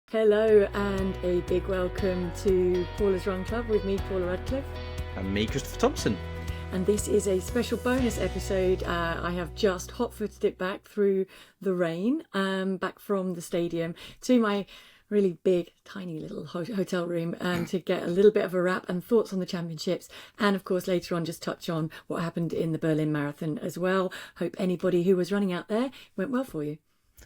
Hello and a big welcome to Paula's Run Club with me, Paula Radcliffe. And me, Christopher Thompson. And this is a special bonus episode. I have just hot-footed it back through the rain, back from the stadium to my really big, tiny little hotel room to get a little bit of a wrap and thoughts on the championships. And of course, later on, just touch on what happened in the Berlin Marathon as well. Hope anybody who was running out there went well for you.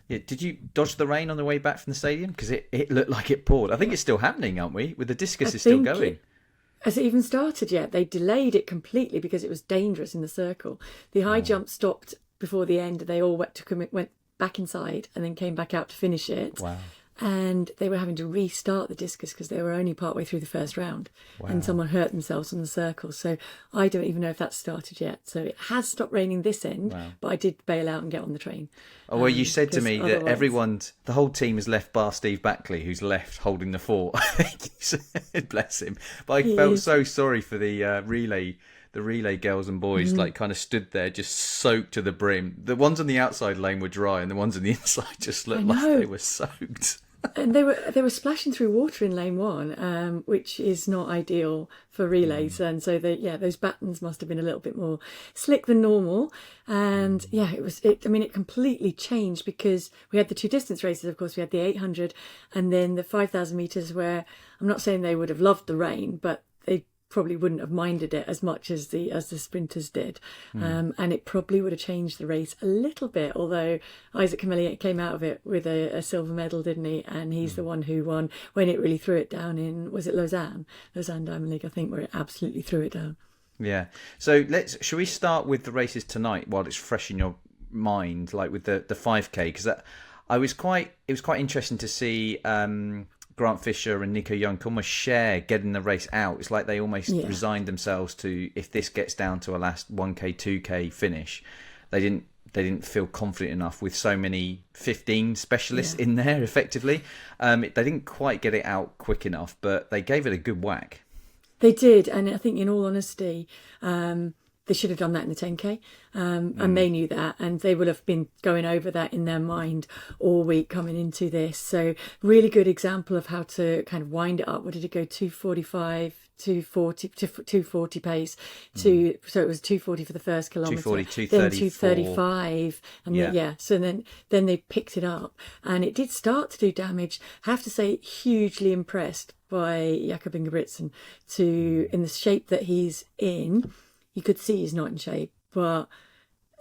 Yeah, did you dodge the rain on the way back from the stadium? Because it looked like it poured. I think it's still happening, aren't we? With the discus is still going. Has it even started yet? They delayed it completely because it was dangerous in the circle. The high jump stopped before the end. They all went back inside and then came back out to finish it. Wow. And they were having to restart the discus because they were only partway through the first round. Wow. And someone hurt themselves on the circle. So I don't even know if that's started yet. So it has stopped raining this end, but I did bail out and get on the train. Oh, well, you said to me that the whole team has left bar Steve Backley, who's left holding the fort. Bless him. But I felt so sorry for the relay girls and boys, like kind of stood there just soaked to the brim. The ones on the outside lane were dry and the ones on the inside just looked like they were soaked. And they were splashing through water in lane one, which is not ideal for relays. And so those battens must have been a little bit more slick than normal. And it completely changed because we had the two distance races. Of course, we had the 800 and then the 5,000 meters, where I'm not saying they would have loved the rain, but they probably wouldn't have minded it as much as the sprinters did, and it probably would have changed the race a little bit, although Isaac Camillier came out of it with a silver medal, didn't he? And he's the one who won when it really threw it down in, was it Lausanne Diamond League, I think, where it absolutely threw it down. Yeah. So shall we start with the races tonight while it's fresh in your mind, like with the 5K? Because it was quite interesting to see Grant Fisher and Nico Young almost share getting the race out. It's like they almost resigned themselves to, if this gets down to a last 1K, 2K finish, they didn't feel confident enough with so many 15 specialists in there, effectively. They didn't quite get it out quick enough, but they gave it a good whack. They did, and I think in all honesty, they should have done that in the 10K, and they knew that, and they will have been going over that in their mind all week coming into this. So really good example of how to kind of wind it up. What did it go? 2:45, 240 pace. So it was 2:40 for the first kilometre, 2:40, then 2:35, and so then they picked it up, and it did start to do damage. I have to say, hugely impressed by Jakob Ingebrigtsen in the shape that he's in. You could see he's not in shape, but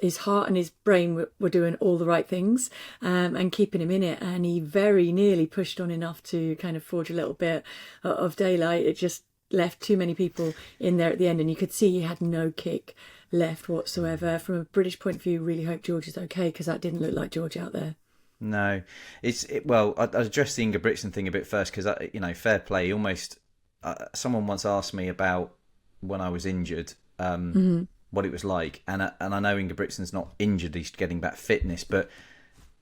his heart and his brain were doing all the right things and keeping him in it. And he very nearly pushed on enough to kind of forge a little bit of daylight. It just left too many people in there at the end. And you could see he had no kick left whatsoever. From a British point of view, really hope George is okay, because that didn't look like George out there. No, I'll address the Ingebrigtsen thing a bit first, because, fair play. Almost, someone once asked me about when I was injured, what it was like, and I know Ingebrigtsen's not injured; he's getting back fitness. But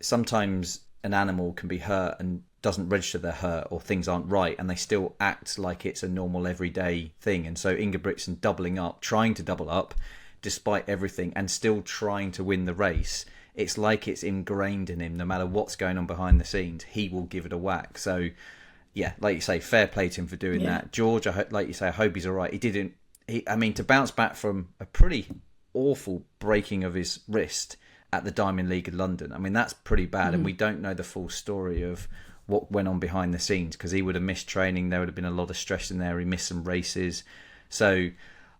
sometimes an animal can be hurt and doesn't register they're hurt, or things aren't right, and they still act like it's a normal everyday thing. And so Ingebrigtsen trying to double up, despite everything, and still trying to win the race. It's like it's ingrained in him. No matter what's going on behind the scenes, he will give it a whack. So, yeah, like you say, fair play to him for doing that. George, I hope he's all right. To bounce back from a pretty awful breaking of his wrist at the Diamond League in London, that's pretty bad. And we don't know the full story of what went on behind the scenes, because he would have missed training. There would have been a lot of stress in there. He missed some races. So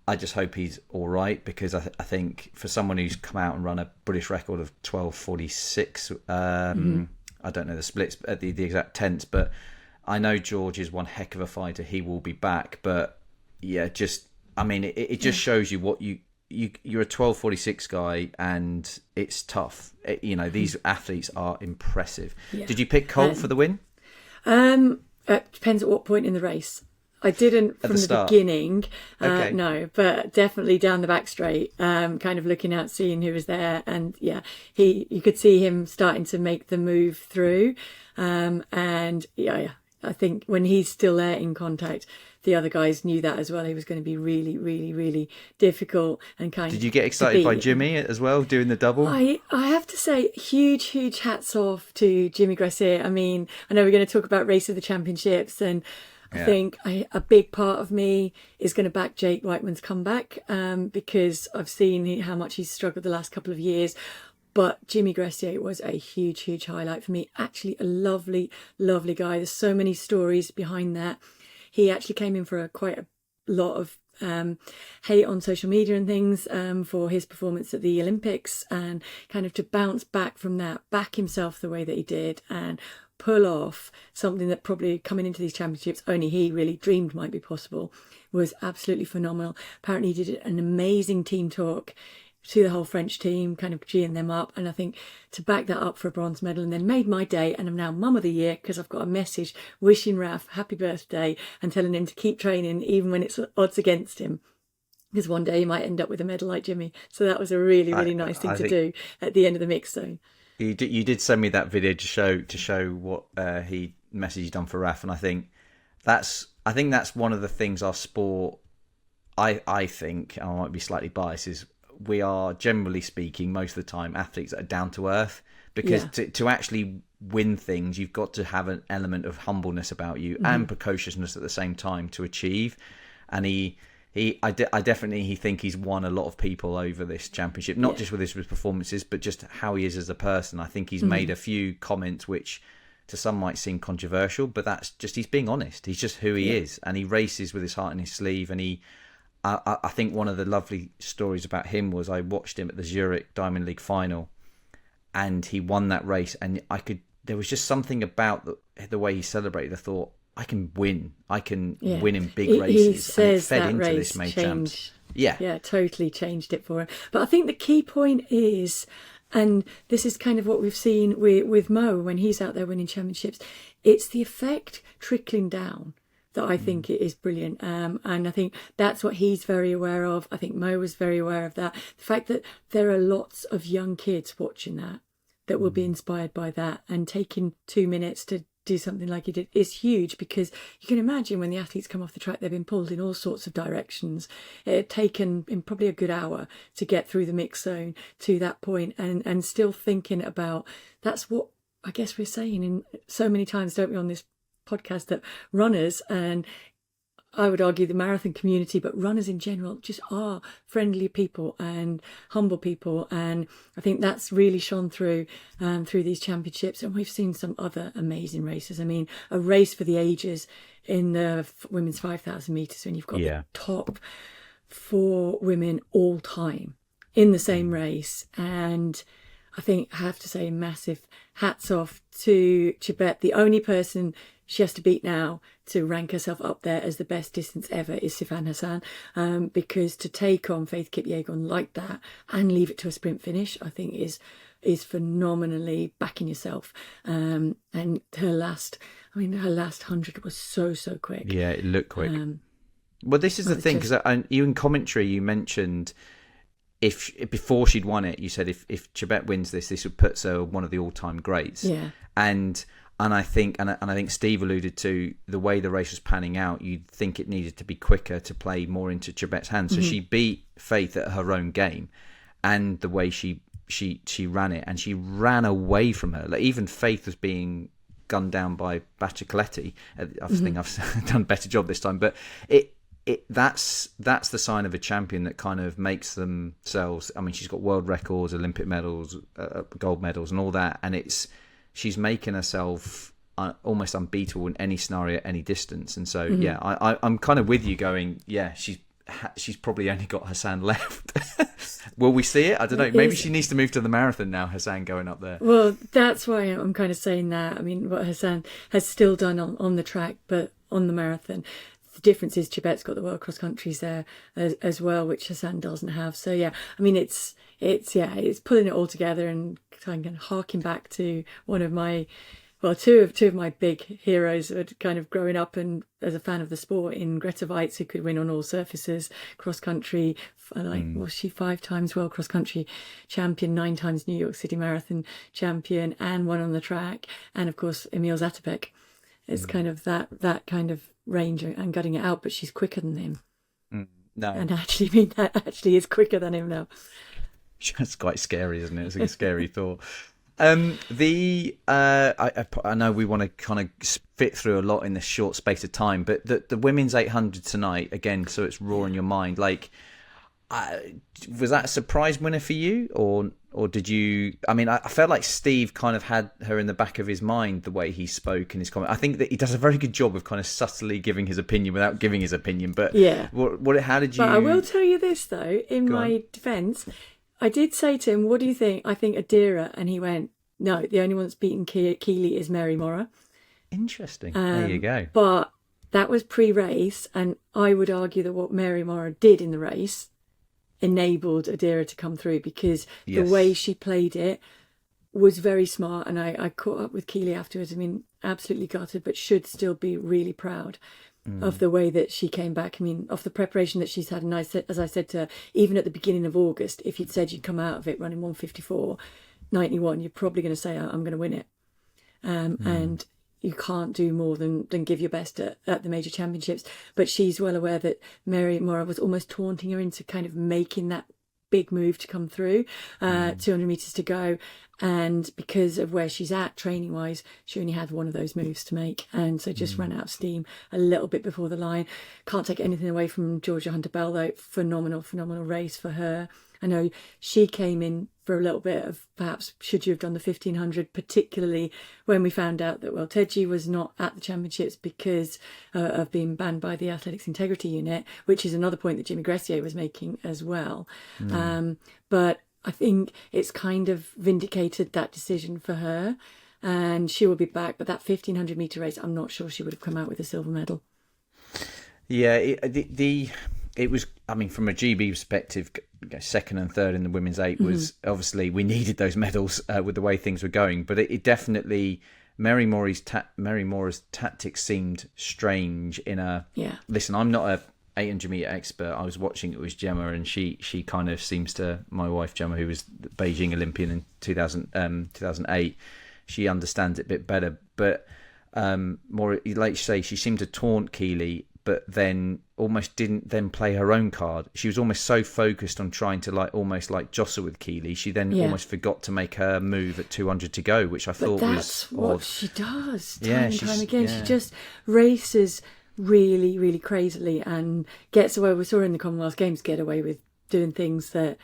I just hope he's all right, because I think for someone who's come out and run a British record of 12:46, I don't know the splits, the exact tenths, but I know George is one heck of a fighter. He will be back. But yeah, it just shows you what you're a 12:46 guy, and it's tough. These athletes are impressive. Yeah. Did you pick Colt for the win? It depends at what point in the race. I didn't from the beginning, okay. No, but definitely down the back straight, kind of looking out, seeing who was there, and you could see him starting to make the move through, I think when he's still there in contact, the other guys knew that as well. He was going to be really, really, really difficult and kind of. Did you get excited by Jimmy as well, doing the double? I have to say, huge hats off to Jimmy Gressier. I mean, I know we're going to talk about Race of the Championships, and I think a big part of me is going to back Jake Whiteman's comeback, because I've seen how much he's struggled the last couple of years. But Jimmy Gressier was a huge highlight for me. Actually, a lovely guy. There's so many stories behind that. He actually came in for quite a lot of hate on social media and things for his performance at the Olympics, and kind of to bounce back from that, back himself the way that he did, and pull off something that probably coming into these championships only he really dreamed might be possible, was absolutely phenomenal. Apparently he did an amazing team talk to the whole French team, kind of geeing them up, and I think to back that up for a bronze medal, and then made my day, and I'm now Mum of the Year because I've got a message wishing Raf happy birthday and telling him to keep training even when it's odds against him, because one day he might end up with a medal like Jimmy. So that was a really nice thing to do at the end of the mixed zone. You did send me that video to show what he messaged done for Raf, and I think that's one of the things our sport, I think, and I might be slightly biased, is we are, generally speaking, most of the time, athletes that are down to earth, because to actually win things, you've got to have an element of humbleness about you and precociousness at the same time to achieve. And I definitely think he's won a lot of people over this championship, not just with his performances, but just how he is as a person. I think he's made a few comments which to some might seem controversial, but that's just, he's being honest. He's just who he is, and he races with his heart in his sleeve. And I think one of the lovely stories about him was I watched him at the Zurich Diamond League final, and he won that race, and there was just something about the way he celebrated. I thought, I can win. I can win in big races. He says and it fed that into race this May changed. Champs. Yeah, totally changed it for him. But I think the key point is, and this is kind of what we've seen with Mo when he's out there winning championships, it's the effect trickling down that I think it is brilliant. And I think that's what he's very aware of. I think Mo was very aware of that. The fact that there are lots of young kids watching that will be inspired by that, and taking 2 minutes to do something like he did is huge, because you can imagine when the athletes come off the track, they've been pulled in all sorts of directions. It had taken him probably a good hour to get through the mix zone to that point, and still thinking about, that's what I guess we're saying in so many times, don't we, on this podcast, that runners, and I would argue the marathon community, but runners in general, just are friendly people and humble people. And I think that's really shone through these championships. And we've seen some other amazing races. I mean, a race for the ages in the women's 5,000 metres, when you've got the top 4 women all time in the same race. And I think I have to say massive hats off to Chibet. The only person she has to beat now to rank herself up there as the best distance ever is Sifan Hassan, because to take on Faith Kipyegon like that and leave it to a sprint finish, I think is phenomenally backing yourself. And her last 100 was so quick. Yeah, it looked quick. Well, this is the thing, because you in commentary you mentioned, if before she'd won it, you said if Chibet wins this would put her one of the all-time greats. Yeah. And I think Steve alluded to the way the race was panning out. You'd think it needed to be quicker to play more into Chibet's hands. So she beat Faith at her own game, and the way she ran it, and she ran away from her. Like, even Faith was being gunned down by Baciocletti. I think I've done a better job this time, but that's the sign of a champion that kind of makes themselves. I mean, she's got world records, Olympic medals, gold medals, and all that, and she's making herself almost unbeatable in any scenario, any distance. And so, I'm kind of with you going, she's probably only got Hassan left. Will we see it? I don't know. Maybe she needs to move to the marathon now, Hassan going up there. Well, that's why I'm kind of saying that. I mean, what Hassan has still done on the track, but on the marathon, the difference is Chibet's got the world cross countries there as well, which Hassan doesn't have. So I mean, it's pulling it all together, and kind of harking back to one of my, two of my big heroes, kind of growing up and as a fan of the sport, in Greta Weitz, who could win on all surfaces, cross country, was she 5 times world cross country champion, 9 times New York City Marathon champion, and won on the track, and of course Emil Zatopek. It's kind of that kind of range and gutting it out, but she's quicker than him. No. And actually, I mean, that actually is quicker than him now. That's quite scary, isn't it? It's a scary thought. I know we want to kind of fit through a lot in this short space of time, but the women's 800 tonight, again, so it's raw in your mind. Like, was that a surprise winner for you, or did you? I mean, I felt like Steve kind of had her in the back of his mind the way he spoke in his comment. I think that he does a very good job of kind of subtly giving his opinion without giving his opinion. But yeah, how did you? But I will tell you this though, in my defence, I did say to him, "What do you think?" I think Adira, and he went, "No, the only one that's beaten Keely is Mary Morra." Interesting. There you go. But that was pre-race, and I would argue that what Mary Morra did in the race enabled Adira to come through, because the way she played it was very smart. And I caught up with Keely afterwards. I mean, absolutely gutted, but should still be really proud of the way that she came back. I mean, of the preparation that she's had. And as I said to her, even at the beginning of August, if you'd said you'd come out of it running 1:54.91, you're probably going to say, I'm going to win it. And you can't do more than give your best at the major championships. But she's well aware that Mary Morra was almost taunting her into kind of making that big move to come through, 200 metres to go. And because of where she's at training wise, she only had one of those moves to make. And so just ran out of steam a little bit before the line. Can't take anything away from Georgia Hunter-Bell though. Phenomenal race for her. I know she came in for a little bit of perhaps should you have done the 1500, particularly when we found out that, well, Tedji was not at the championships because of being banned by the Athletics Integrity Unit, which is another point that Jimmy Gressier was making as well. But I think it's kind of vindicated that decision for her, and she will be back. But that 1500 metre race, I'm not sure she would have come out with a silver medal. Yeah, it was, I mean, from a GB perspective, second and third in the women's 8 was obviously, we needed those medals with the way things were going. But it definitely, Mary Morra's tactics seemed strange in a... Yeah. Listen, I'm not a 800 metre expert. I was watching it with Gemma, and she kind of seems to, my wife Gemma, who was the Beijing Olympian in 2008, she understands it a bit better. But more, like you say, she seemed to taunt Keely, but then almost didn't then play her own card. She was almost so focused on trying to almost jostle with Keely, she then almost forgot to make her move at 200 to go, which I thought was that's what she does time and time again. Yeah. She just races really, really crazily and gets away. We saw her in the Commonwealth Games get away with doing things that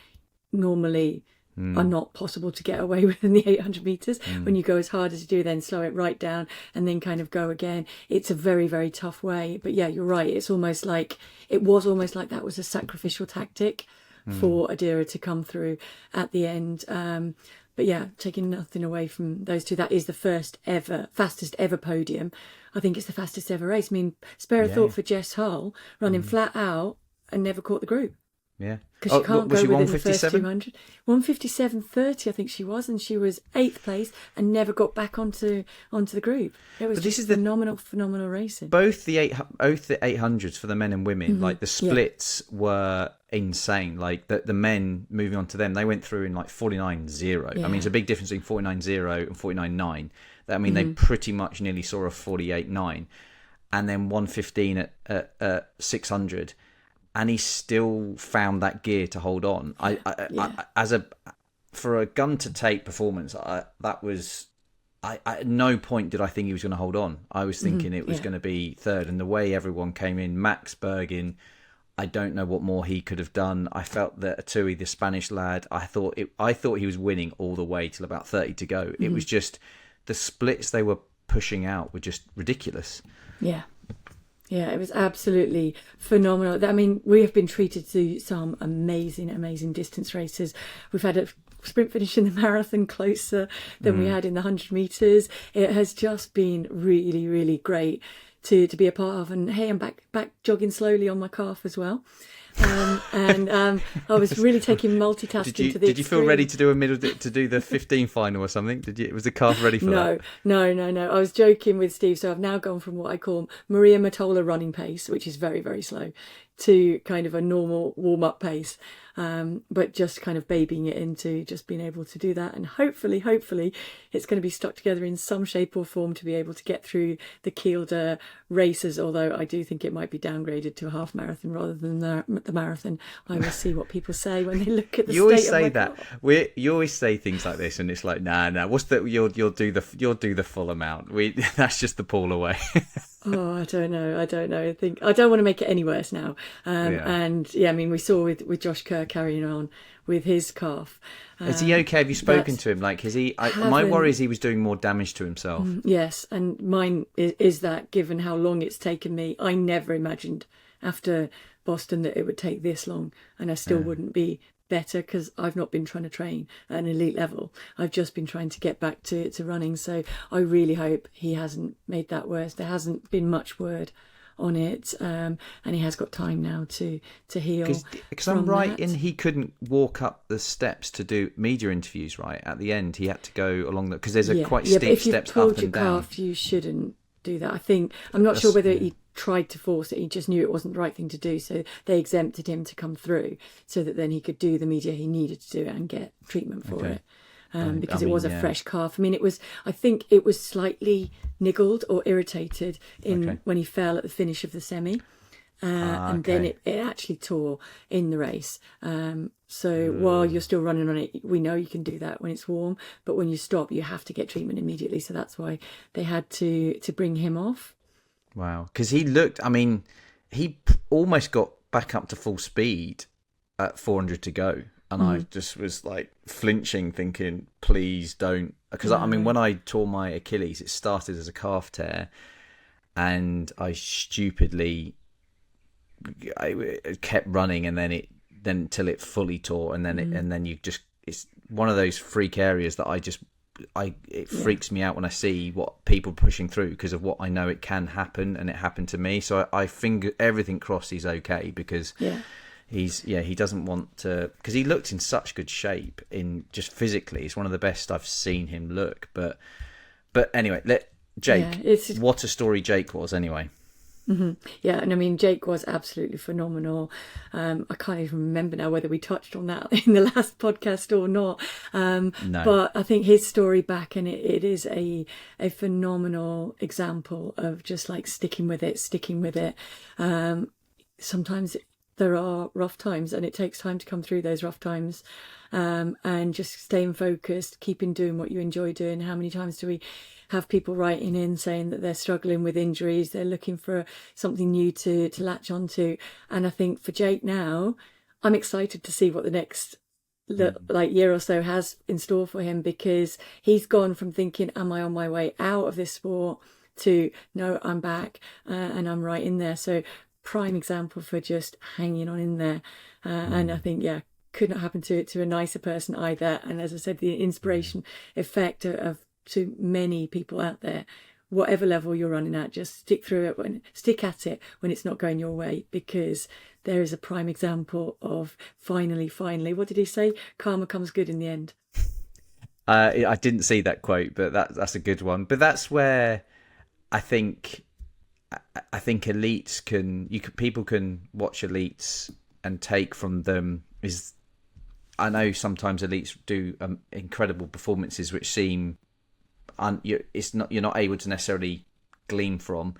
normally are not possible to get away with in the 800 metres. When you go as hard as you do, then slow it right down and then kind of go again. It's a very, very tough way. But yeah, you're right. It was almost like that was a sacrificial tactic for Adira to come through at the end. But yeah, taking nothing away from those two, that is the fastest ever podium. I think it's the fastest ever race. I mean, spare a thought for Jess Hull running flat out and never caught the group. Yeah. Because she can't go within the first 200. 1:57.30, I think she was, and she was 8th place and never got back onto the group. It was phenomenal racing. Both the 800s for the men and women, like the splits were insane. Like the men moving on to them, they went through in 49.0. I mean, it's a big difference between 49.0 and 49.9. I mean, they pretty much nearly saw a 48.9, and then 1:15 at 600. And he still found that gear to hold on. For a gun to tape performance, at no point did I think he was going to hold on. I was thinking it was going to be third, and the way everyone came in, Max Bergin, I don't know what more he could have done. I felt that Atui, the Spanish lad, I thought he was winning all the way till about 30 to go. It was just the splits they were pushing out were just ridiculous. Yeah. Yeah, it was absolutely phenomenal. I mean, we have been treated to some amazing, amazing distance races. We've had a sprint finish in the marathon closer than we had in the 100 metres. It has just been really, really great to be a part of. And hey, I'm back jogging slowly on my calf as well. I was really taking multitasking to the extreme. Did you feel ready to do the 15 final or something? Was the calf ready for that? No. I was joking with Steve, so I've now gone from what I call Maria Matola running pace, which is very, very slow, to kind of a normal warm-up pace, but just kind of babying it into just being able to do that. And hopefully it's going to be stuck together in some shape or form to be able to get through the Kielder races, although I do think it might be downgraded to a half marathon rather than the marathon. I will see what people say when they look at the you always state say of my that car. you always say things like this, and it's like, nah, what's the you'll do the full amount. That's just the Paula way. Oh, I don't know. I think I don't want to make it any worse now. And yeah, I mean, we saw with Josh Kerr carrying on with his calf. Is he okay? Have you spoken to him? Like, is he? My worry is he was doing more damage to himself. Yes, and mine is that, given how long it's taken me, I never imagined after Boston that it would take this long, and I still wouldn't be better, because I've not been trying to train at an elite level. I've just been trying to get back to running. So I really hope he hasn't made that worse. There hasn't been much word on it, and he has got time now to heal. Because I'm right in he couldn't walk up the steps to do media interviews. Right at the end, he had to go along because there's a quite steep steps up and down. If you've pulled your calf, you shouldn't do that. I'm not sure whether he tried to force it. He just knew it wasn't the right thing to do, so they exempted him to come through, so that then he could do the media he needed to do it and get treatment for it. Because it was a fresh calf. I mean, I think it was slightly niggled or irritated when he fell at the finish of the semi. And then it actually tore in the race. So while you're still running on it, we know you can do that when it's warm, but when you stop, you have to get treatment immediately. So that's why they had to bring him off. Wow. Because he almost got back up to full speed at 400 to go. And I just was like flinching, thinking, please don't. Because I mean, when I tore my Achilles, it started as a calf tear, and I stupidly kept running, and then until it fully tore, and then it's one of those freak areas that it freaks me out when I see what people are pushing through, because of what I know it can happen, and it happened to me. So I finger everything crossed he's okay, because he doesn't want to, because he looked in such good shape in just physically. It's one of the best I've seen him look. But anyway, what a story Jake was anyway. Mm-hmm. Yeah, and I mean, Jake was absolutely phenomenal. I can't even remember now whether we touched on that in the last podcast or not. No. But I think his story back, and it is a phenomenal example of just like sticking with it. Sometimes there are rough times, and it takes time to come through those rough times, and just staying focused, keeping doing what you enjoy doing. How many times do we have people writing in saying that they're struggling with injuries, they're looking for something new to latch onto? And I think for Jake now, I'm excited to see what the next year or so has in store for him, because he's gone from thinking, am I on my way out of this sport, to no, I'm back, and I'm right in there. So prime example for just hanging on in there. And I think, could not happen to a nicer person either. And as I said, the inspiration effect of to many people out there, whatever level you're running at, just stick at it when it's not going your way, because there is a prime example of finally, what did he say? Karma comes good in the end. I didn't see that quote, but that's a good one. But that's where I think elites people can watch elites and take from them is, I know sometimes elites do incredible performances which seem you're not able to necessarily glean from,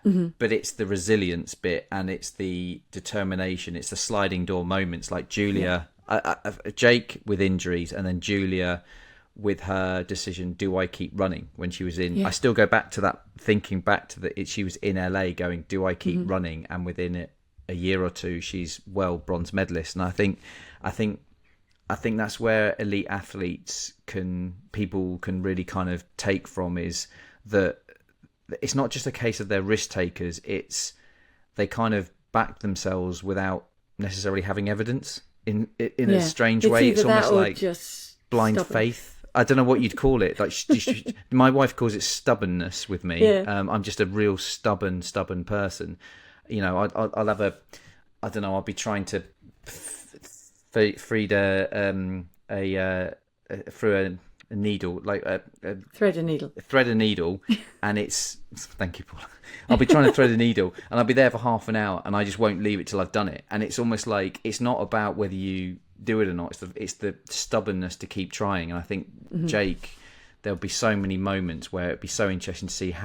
but it's the resilience bit, and it's the determination, it's the sliding door moments, like Julia, Jake with injuries, and then Julia with her decision, do I keep running, when she was in, I still go back to that, thinking back to she was in LA going, do I keep running? And within a year or two, she's bronze medalist. And I think that's where elite athletes people can really kind of take from, is that it's not just a case of they're risk takers, it's they kind of back themselves without necessarily having evidence in a strange way. It's almost like just blind faith. I don't know what you'd call it. Like my wife calls it stubbornness with me. I'm just a real stubborn person. You know, I'll have I don't know, I'll be trying to feed through needle, like thread a needle. Thread a needle, and it's thank you, Paula. I'll be trying to thread a needle, and I'll be there for half an hour, and I just won't leave it till I've done it. And it's almost like it's not about whether you do it or not. It's the stubbornness to keep trying. And I think Jake, there'll be so many moments where it'd be so interesting to see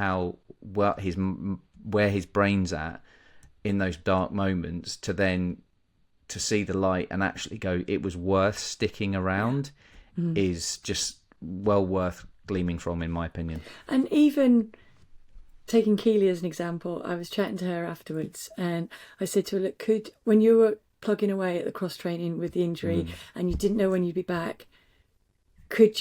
where his brain's at in those dark moments, to see the light and actually go, it was worth sticking around, is just well worth gleaming from, in my opinion. And even taking Keely as an example, I was chatting to her afterwards, and I said to her, look, when you were plugging away at the cross training with the injury and you didn't know when you'd be back,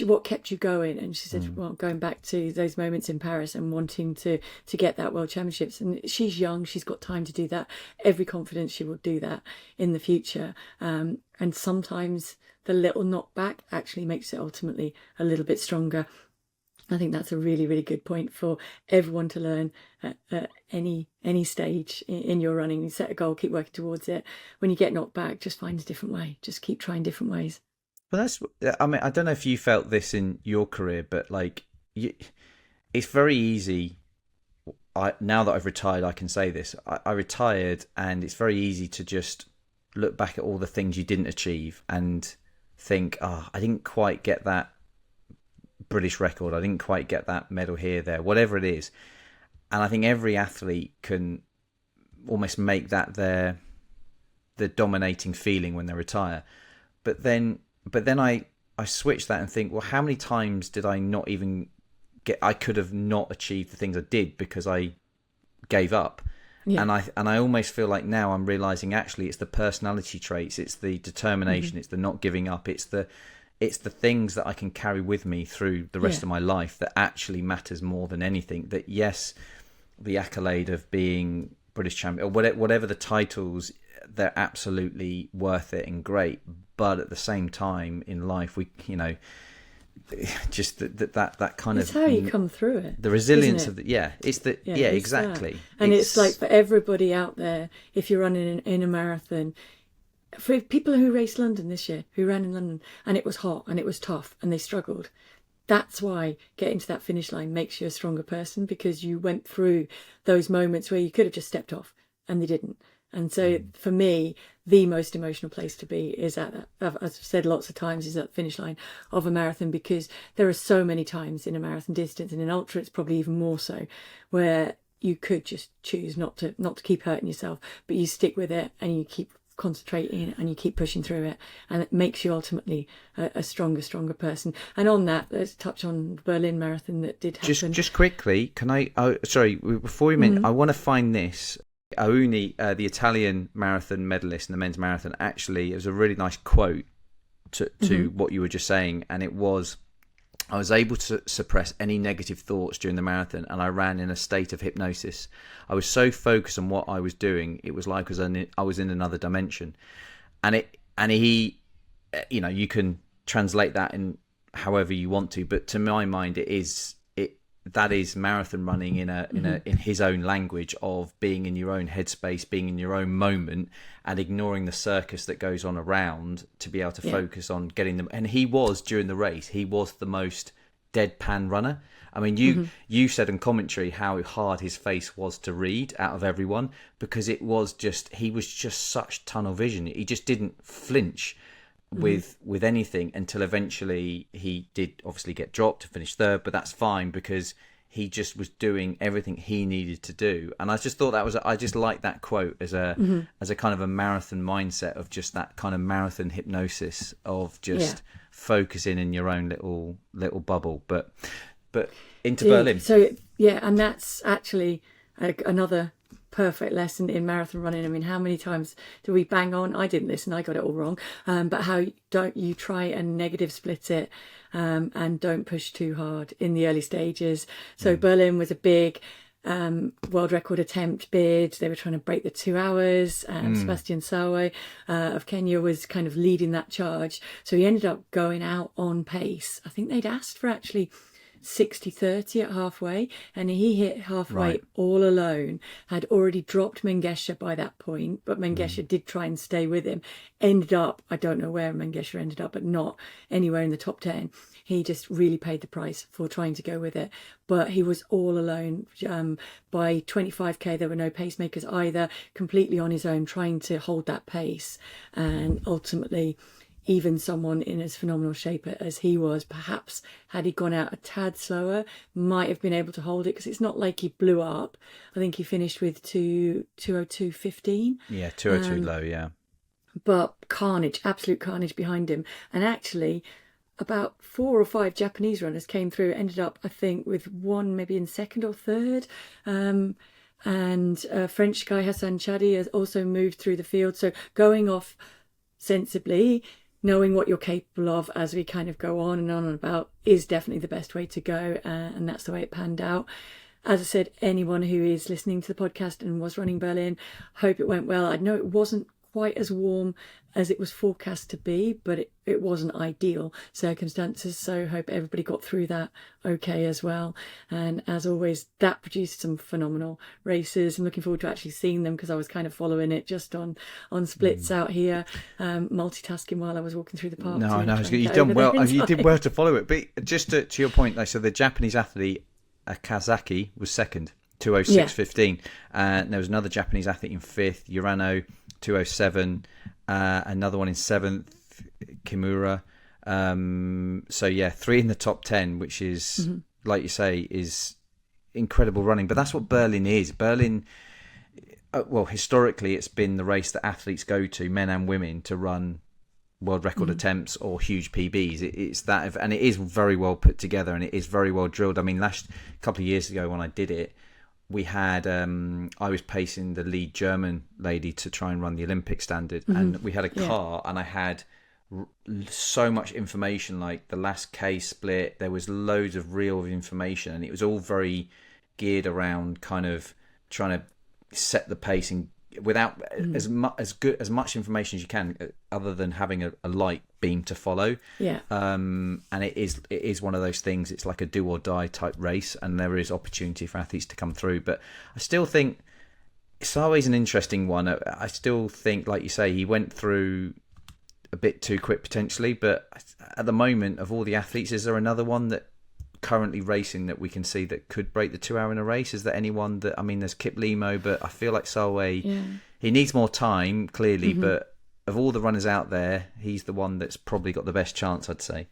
what kept you going? And she said, well, going back to those moments in Paris and wanting to get that World Championships. And she's young, she's got time to do that. Every confidence she will do that in the future. And sometimes the little knockback actually makes it ultimately a little bit stronger. I think that's a really, really good point for everyone to learn at any stage in your running. You set a goal, keep working towards it. When you get knocked back, just find a different way. Just keep trying different ways. Well, I mean, I don't know if you felt this in your career, but like, it's very easy. Now that I've retired, I can say this. I retired, and it's very easy to just look back at all the things you didn't achieve and think, I didn't quite get that British record. I didn't quite get that medal here, there, whatever it is. And I think every athlete can almost make that the dominating feeling when they retire. But then I switch that and think, well, how many times did I not even I could have not achieved the things I did because I gave up. Yeah. And I almost feel like now I'm realizing actually it's the personality traits, it's the determination, it's the not giving up, it's the things that I can carry with me through the rest of my life that actually matters more than anything. That yes, the accolade of being British champion or whatever the titles, they're absolutely worth it and great. But at the same time in life, we, just that kind it's of how you come through it. The resilience of exactly. And it's like for everybody out there, if you're running in a marathon, for people who raced London this year, who ran in London, and it was hot and it was tough and they struggled. That's why getting to that finish line makes you a stronger person, because you went through those moments where you could have just stepped off and they didn't. And so for me, the most emotional place to be is at that, as I've said lots of times, is at the finish line of a marathon, because there are so many times in a marathon distance, and in ultra it's probably even more so, where you could just choose not to keep hurting yourself, but you stick with it and you keep concentrating and you keep pushing through it, and it makes you ultimately a stronger person. And on that, let's touch on the Berlin Marathon that did happen. Just quickly, can I sorry, before we I want to find this. Aouni, the Italian marathon medalist in the men's marathon, actually, it was a really nice quote to what you were just saying, and it was, I was able to suppress any negative thoughts during the marathon, and I ran in a state of hypnosis. I was so focused on what I was doing, it was like I was in another dimension. And he, you can translate that in however you want to, but to my mind, that is marathon running in his own language of being in your own headspace, being in your own moment, and ignoring the circus that goes on around to be able to focus on getting them. And he was, during the race, he was the most deadpan runner. I mean, you said in commentary how hard his face was to read out of everyone, because he was just such tunnel vision. He just didn't flinch with anything until eventually he did obviously get dropped to finish third, but that's fine because he just was doing everything he needed to do. And I just thought I just like that quote as a kind of a marathon mindset of just that kind of marathon hypnosis of just focusing in your own little bubble. But into Berlin. So and that's actually another perfect lesson in marathon running. I mean, how many times do we bang on? I didn't listen, I got it all wrong. But how don't you try and negative split it and don't push too hard in the early stages. So Berlin was a big world record attempt bid. They were trying to break the 2 hours. Sebastian Sawe of Kenya was kind of leading that charge. So he ended up going out on pace. I think they'd asked for actually 60-30 at halfway, and he hit halfway Right. all alone. Had already dropped Mengesha by that point, but Mengesha did try and stay with him. Ended up, I don't know where Mengesha ended up, but not anywhere in the top 10. He just really paid the price for trying to go with it. But he was all alone. By 25k, there were no pacemakers either, completely on his own, trying to hold that pace. And ultimately, even someone in as phenomenal shape as he was, perhaps had he gone out a tad slower, might have been able to hold it, because it's not like he blew up. I think he finished with 2:02:15. Yeah, 202 low, yeah. But carnage, absolute carnage behind him. And actually, about 4 or 5 Japanese runners came through, ended up, I think, with one maybe in second or third. And a French guy, Hassan Chadi, has also moved through the field. So going off sensibly, knowing what you're capable of as we kind of go on and about, is definitely the best way to go. And that's the way it panned out. As I said, anyone who is listening to the podcast and was running Berlin, hope it went well. I know it wasn't quite as warm as it was forecast to be, but it wasn't ideal circumstances, so hope everybody got through that okay as well. And as always, that produced some phenomenal races. I'm looking forward to actually seeing them, because I was kind of following it just on splits out here, multitasking while I was walking through the park. No, I know. You've done well. You did well to follow it. But just to your point, like, so the Japanese athlete Kazaki was second, 2:06:15. And there was another Japanese athlete in fifth, Urano, 2:07. Another one in seventh, Kimura. So yeah, 3 in the top 10, which is, like you say, is incredible running. But that's what Berlin is. Berlin, well, historically, it's been the race that athletes go to, men and women, to run world record attempts or huge PBs. It's that, and it is very well put together, and it is very well drilled. I mean, last couple of years ago when I did it, we had I was pacing the lead German lady to try and run the Olympic standard, and we had a car, and I had so much information, like the last K split. There was loads of real information, and it was all very geared around kind of trying to set the pace and without as much information as you can, other than having a light beam to follow. And it is one of those things. It's like a do or die type race, and there is opportunity for athletes to come through. But I still think it's always an interesting one. I still think, like you say, he went through a bit too quick potentially. But at the moment, of all the athletes, is there another one that currently racing that we can see that could break the 2 hour in a race? Is there anyone that, I mean, there's Kip Limo, but I feel like Solway, he needs more time clearly, but of all the runners out there, he's the one that's probably got the best chance, I'd say.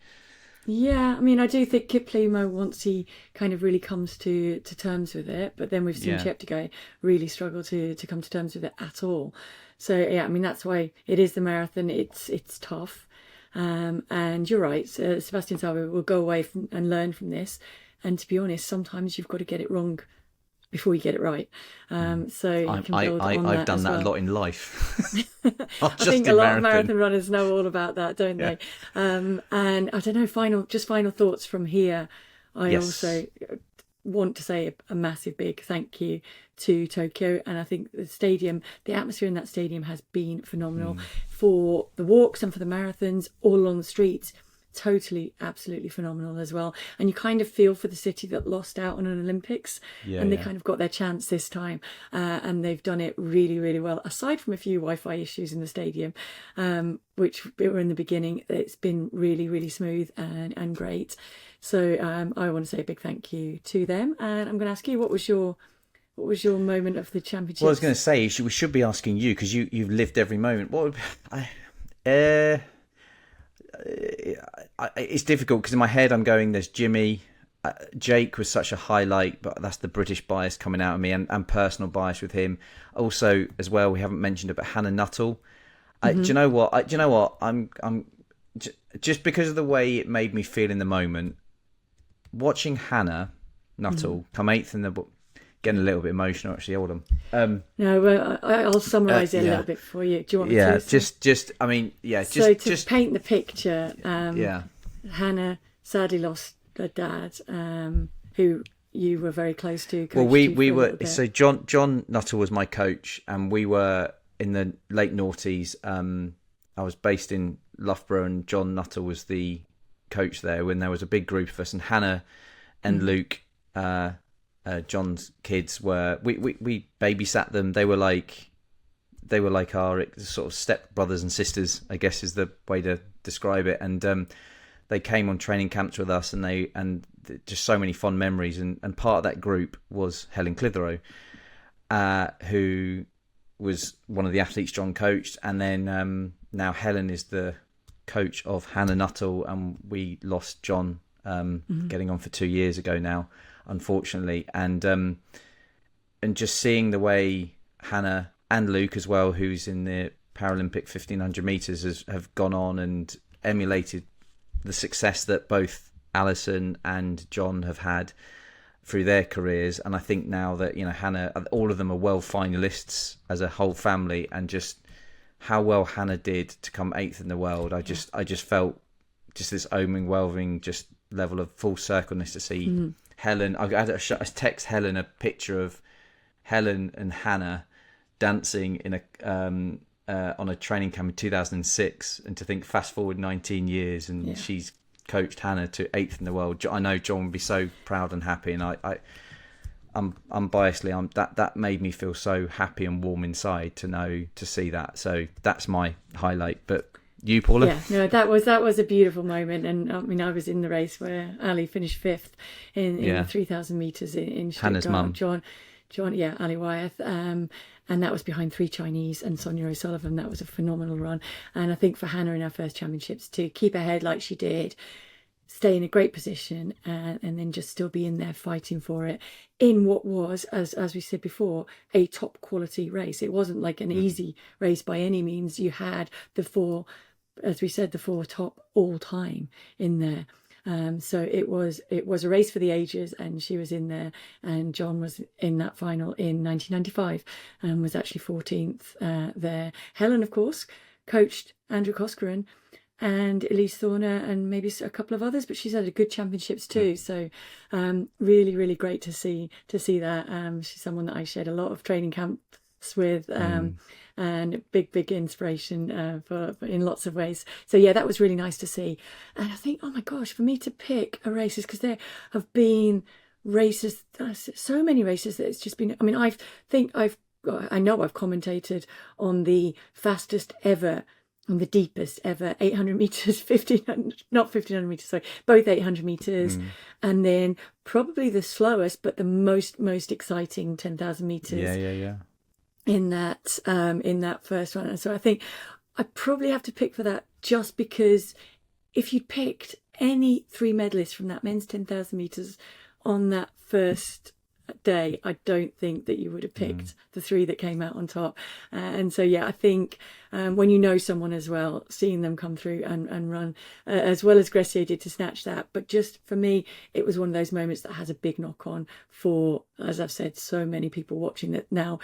I mean, I do think Kip Limo, once he kind of really comes to terms with it, but then we've seen Cheptegei really struggle to come to terms with it at all. So I mean, that's why it is the marathon. It's tough. And you're right, Sebastian Sabe will go away and learn from this. And to be honest, sometimes you've got to get it wrong before you get it right. So you can build on that. I've done that well. a lot in life. I think a lot of marathon runners know all about that, don't they? And I don't know, final thoughts from here. I also want to say a massive big thank you to Tokyo, and I think the atmosphere in that stadium has been phenomenal for the walks and for the marathons all along the streets. Totally, absolutely phenomenal as well. And you kind of feel for the city that lost out on an Olympics, and they kind of got their chance this time, and they've done it really, really well. Aside from a few Wi-Fi issues in the stadium, which were in the beginning, it's been really, really smooth and great. So I want to say a big thank you to them. And I'm going to ask you, what was your moment of the championship? Well, I was going to say, we should be asking you, because you've lived every moment. What would it's difficult, because in my head I'm going, there's Jimmy, Jake was such a highlight, but that's the British bias coming out of me, and personal bias with him. Also, as well, we haven't mentioned it, but Hannah Nuttall. Do you know what? I'm just because of the way it made me feel in the moment. Watching Hannah Nuttall come 8th in the book, getting a little bit emotional actually. Hold on. No, well, I'll summarise it a little bit for you. Do you want me to? Just paint the picture. Hannah sadly lost her dad, who you were very close to. Well, we were. So John Nuttall was my coach, and we were in the late noughties. I was based in Loughborough, and John Nuttall was the coach there when there was a big group of us, and Hannah and Luke, John's kids, were we babysat them. They were like our sort of step brothers and sisters, I guess is the way to describe it. And they came on training camps with us, and just so many fond memories. And part of that group was Helen Clitheroe, who was one of the athletes John coached, and then now Helen is the coach of Hannah Nuttall, and we lost John getting on for 2 years ago now, unfortunately. And just seeing the way Hannah and Luke as well, who's in the Paralympic 1500 metres, have gone on and emulated the success that both Alison and John have had through their careers. And I think now that, Hannah, all of them are world finalists as a whole family, and just how well Hannah did to come 8th in the world. I just felt just this overwhelming just level of full circleness to see Helen. I text Helen a picture of Helen and Hannah dancing in on a training camp in 2006, and to think fast forward 19 years and she's coached Hannah to 8th in the world. I know John would be so proud and happy, and I'm unbiasedly, that made me feel so happy and warm inside to see that. So that's my highlight. But you, Paula? Yeah, no, that was a beautiful moment. And I mean, I was in the race where Ali finished 5th in the 3,000 metres in Stuttgart. Hannah's mum. John, Ali Wyeth. And that was behind 3 Chinese and Sonia O'Sullivan. That was a phenomenal run. And I think for Hannah in her first championships, to keep her head like she did, stay in a great position, and then just still be in there fighting for it in what was, as we said before, a top quality race. It wasn't like an easy race by any means. You had the 4, as we said, the 4 top all time in there. So it was a race for the ages, and she was in there, and John was in that final in 1995 and was actually 14th there. Helen, of course, coached Andrew Coscaran and Elise Thorner and maybe a couple of others, but she's had a good championships too. So really, really great to see that. She's someone that I shared a lot of training camps with, and big inspiration for in lots of ways. So yeah, that was really nice to see. And I think, oh my gosh, for me to pick a race, because there have been races, so many races that it's just been. I mean, I know I've commentated on the fastest ever, on the deepest ever 800 meters, 1500, not 1500 meters, sorry, both 800 meters, and then probably the slowest but the most exciting 10,000 meters. Yeah. In that first one. And so I think I probably have to pick for that, just because if you picked any 3 medalists from that men's 10,000 meters on that first day, I don't think that you would have picked the 3 that came out on top. And so yeah, I think when you know someone as well, seeing them come through and run as well as Gressier did to snatch that. But just for me, it was one of those moments that has a big knock on for, as I've said, so many people watching that now.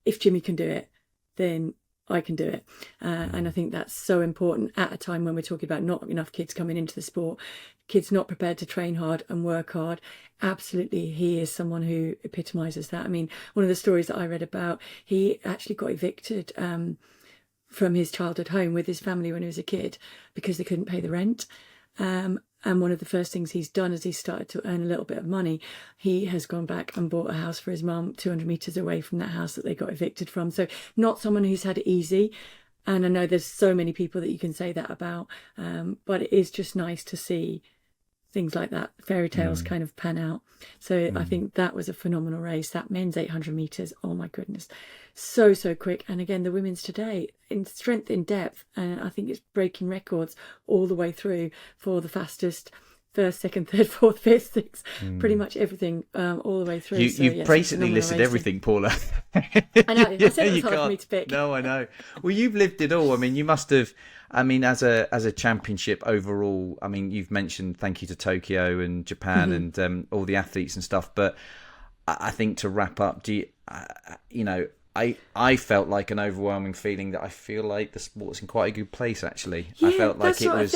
If Jimmy can do it, then I can do it. And I think that's so important at a time when we're talking about not enough kids coming into the sport, kids not prepared to train hard and work hard. Absolutely, he is someone who epitomises that. I mean, one of the stories that I read about, he actually got evicted from his childhood home with his family when he was a kid because they couldn't pay the rent. And one of the first things he's done as he started to earn a little bit of money, he has gone back and bought a house for his mum 200 metres away from that house that they got evicted from. So not someone who's had it easy. And I know there's so many people that you can say that about, but it is just nice to see things like that, fairy tales kind of pan out. So I think that was a phenomenal race. That men's 800 metres, oh my goodness, so quick. And again, the women's today, in strength, in depth, and I think it's breaking records all the way through for the fastest, first, second, third, fourth, fifth, sixth, pretty much everything all the way through. You've basically listed everything, Paula. I know, I said it was hard for me to pick. No, I know. Well, you've lived it all. I mean, you must have, as a championship overall, I mean, you've mentioned thank you to Tokyo and Japan and all the athletes and stuff, but I think to wrap up, I felt like an overwhelming feeling that I feel like the sport's in quite a good place, actually. Yeah, I felt like it was...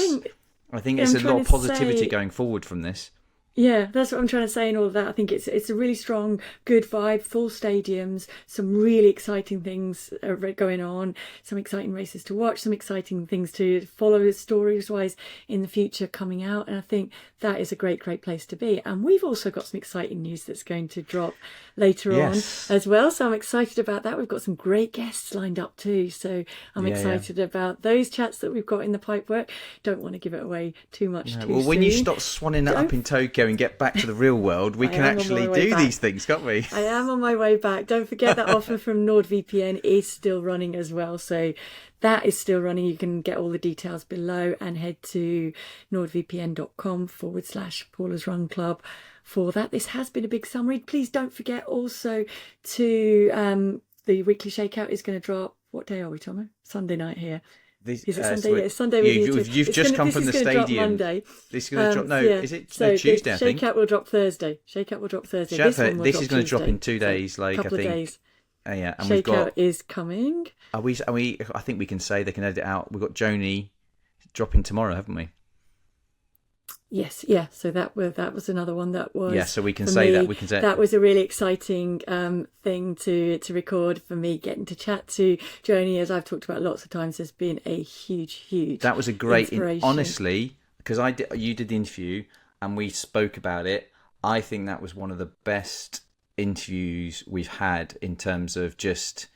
I think there's a lot of positivity going forward from this. Yeah, that's what I'm trying to say in all of that. I think it's a really strong, good vibe, full stadiums, some really exciting things are going on, some exciting races to watch, some exciting things to follow stories-wise in the future coming out. And I think that is a great, great place to be. And we've also got some exciting news that's going to drop later on as well. So I'm excited about that. We've got some great guests lined up too. So I'm excited about those chats that we've got in the pipework. Don't want to give it away too much too well, soon. when you stop swanning it up in Tokyo and get back to the real world, we can actually do these things, can't we? I am on my way back. Don't forget that offer from NordVPN is still running as well. So that is still running. You can get all the details below and head to nordvpn.com/Paula's Run Club for that. This has been a big summary. Please don't forget also to the weekly shakeout is going to drop. What day are we, Thommo? Sunday night here. Is it Sunday? Yeah, it's Sunday. You've just come from the stadium. Monday. This is going to drop. No, is it Tuesday? I think Shakeout will drop Thursday. This is going to drop in 2 days. Like couple I think. Of days. Yeah, and Shakeout is coming. Are we? I think we can say they can edit out. We've got Joni dropping tomorrow, haven't we? Yes, yeah. So that was another one that was. Yeah, so we can say that. We can say that was a really exciting thing to record for me. Getting to chat to Joni, as I've talked about lots of times, has been a huge. That was a great. Inspiration. Honestly, because you did the interview and we spoke about it. I think that was one of the best interviews we've had in terms of just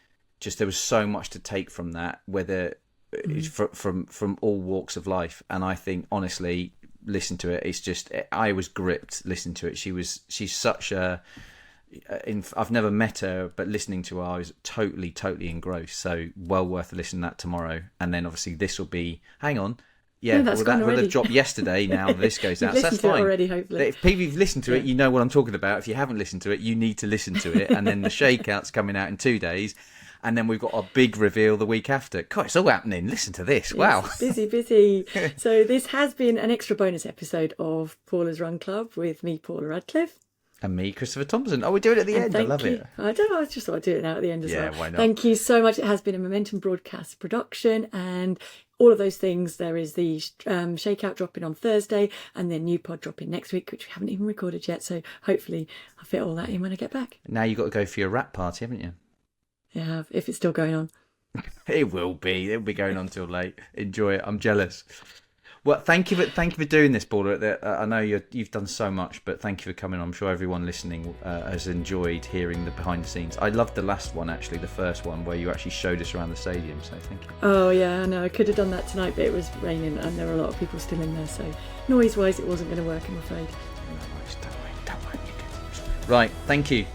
there was so much to take from that, whether it's from all walks of life. And I think honestly, listen to it. It's just I was gripped listening to it. She's such a. I've never met her, but listening to her, I was totally engrossed. So well worth a listen to that tomorrow. And then obviously this will be. Hang on. Yeah, no, that would have dropped yesterday. Now this goes out. So that's fine. To it already, hopefully. If people have listened to it, you know what I'm talking about. If you haven't listened to it, you need to listen to it. And then the shakeout's coming out in 2 days, and then we've got a big reveal the week after. God, it's all happening. Listen to this. Wow, busy. So this has been an extra bonus episode of Paula's Run Club with me, Paula Radcliffe. And me, Christopher Thompson. Oh, we do it at the end. I love it. I don't know. I just thought I'd do it now at the end as well. Yeah, why not? Thank you so much. It has been a Momentum Broadcast production and all of those things. There is the shakeout dropping on Thursday and then new pod dropping next week, which we haven't even recorded yet. So hopefully I'll fit all that in when I get back. Now you've got to go for your rap party, haven't you? Yeah, if it's still going on. It will be. It'll be going on till late. Enjoy it. I'm jealous. Well, thank you for doing this, Paula. I know you've done so much, but thank you for coming on. I'm sure everyone listening has enjoyed hearing the behind the scenes. I loved the last one, actually, the first one, where you actually showed us around the stadium, so thank you. Oh, yeah, I know. I could have done that tonight, but it was raining and there were a lot of people still in there, so noise-wise it wasn't going to work, I'm afraid. No worries, don't worry. Right, thank you.